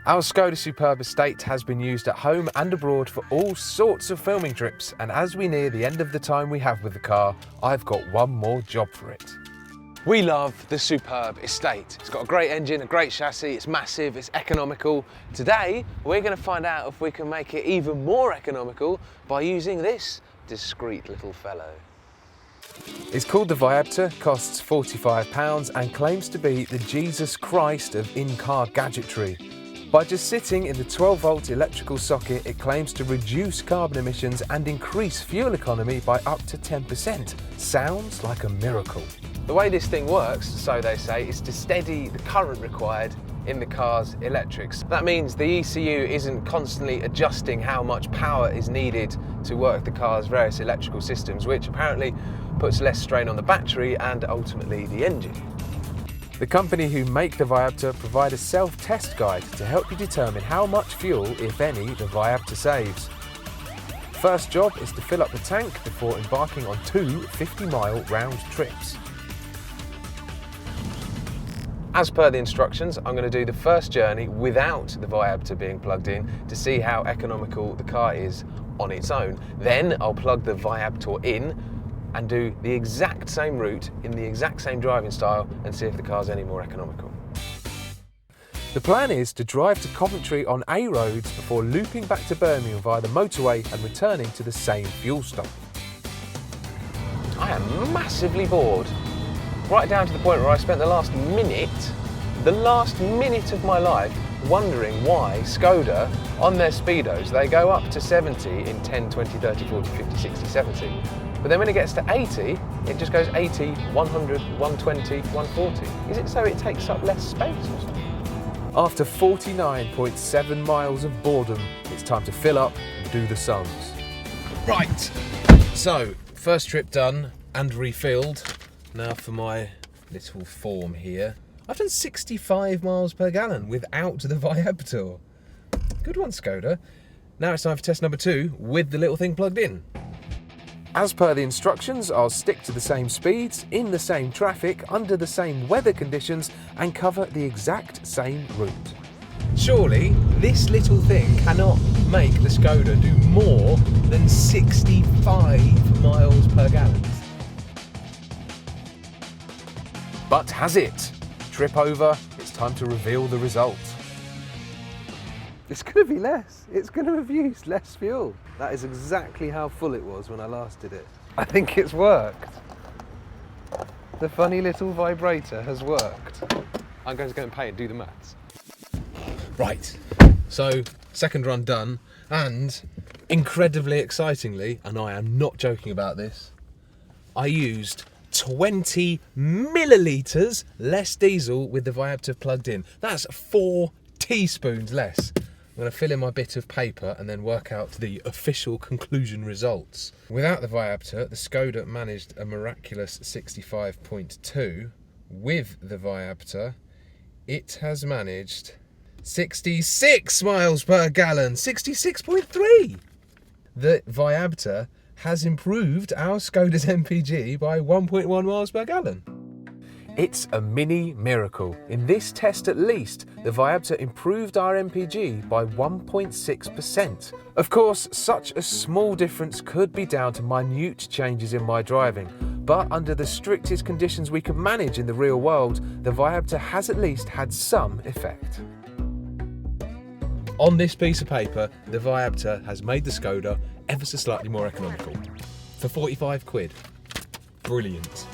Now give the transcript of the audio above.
Our Skoda Superb estate has been used at home and abroad for all sorts of filming trips, and as we near the end of the time we have with the car, I've got one more job for it. We love the Superb estate. It's got a great engine, a great chassis, it's massive, it's economical. Today, we're going to find out if we can make it even more economical by using this discreet little fellow. It's called the Viabtor, costs £45 and claims to be the Jesus Christ of in-car gadgetry. By just sitting in the 12-volt electrical socket, it claims to reduce carbon emissions and increase fuel economy by up to 10%. Sounds like a miracle. The way this thing works, so they say, is to steady the current required in the car's electrics. That means the ECU isn't constantly adjusting how much power is needed to work the car's various electrical systems, which apparently puts less strain on the battery and ultimately the engine. The company who make the Viabtor provide a self-test guide to help you determine how much fuel, if any, the Viabtor saves. First job is to fill up the tank before embarking on 2 50-mile round trips. As per the instructions, I'm going to do the first journey without the Viabtor being plugged in to see how economical the car is on its own. Then I'll plug the Viabtor in and do the exact same route in the exact same driving style and see if the car's any more economical. The plan is to drive to Coventry on A roads before looping back to Birmingham via the motorway and returning to the same fuel stop. I am massively bored, right down to the point where I spent the last minute of my life wondering why Skoda, on their speedos, they go up to 70 in 10, 20, 30, 40, 50, 60, 70. But then when it gets to 80, it just goes 80, 100, 120, 140. Is it so it takes up less space or something? After 49.7 miles of boredom, it's time to fill up and do the sums. Right, so first trip done and refilled. Now for my little form here. I've done 65 miles per gallon without the Viabtor. Good one, Skoda. Now it's time for test number 2 with the little thing plugged in. As per the instructions, I'll stick to the same speeds, in the same traffic, under the same weather conditions, and cover the exact same route. Surely, this little thing cannot make the Skoda do more than 65 miles per gallon. But has it? Trip over, it's time to reveal the result. It's going to be less. It's going to have used less fuel. That is exactly how full it was when I last did it. I think it's worked. The funny little vibrator has worked. I'm going to go and pay and do the maths. Right, so second run done, and incredibly excitingly, and I am not joking about this, I used 20 millilitres less diesel with the Viabtor plugged in. That's 4 teaspoons less. I'm going to fill in my bit of paper and then work out the official conclusion results. Without the Viabtor, the Skoda managed a miraculous 65.2. With the Viabtor, it has managed 66 miles per gallon, 66.3. The Viabtor has improved our Skoda's MPG by 1.1 miles per gallon. It's a mini miracle. In this test at least, the Viabtor improved our MPG by 1.6%. Of course, such a small difference could be down to minute changes in my driving, but under the strictest conditions we could manage in the real world, the Viabtor has at least had some effect. On this piece of paper, the Viabtor has made the Skoda ever so slightly more economical. For 45 quid. Brilliant.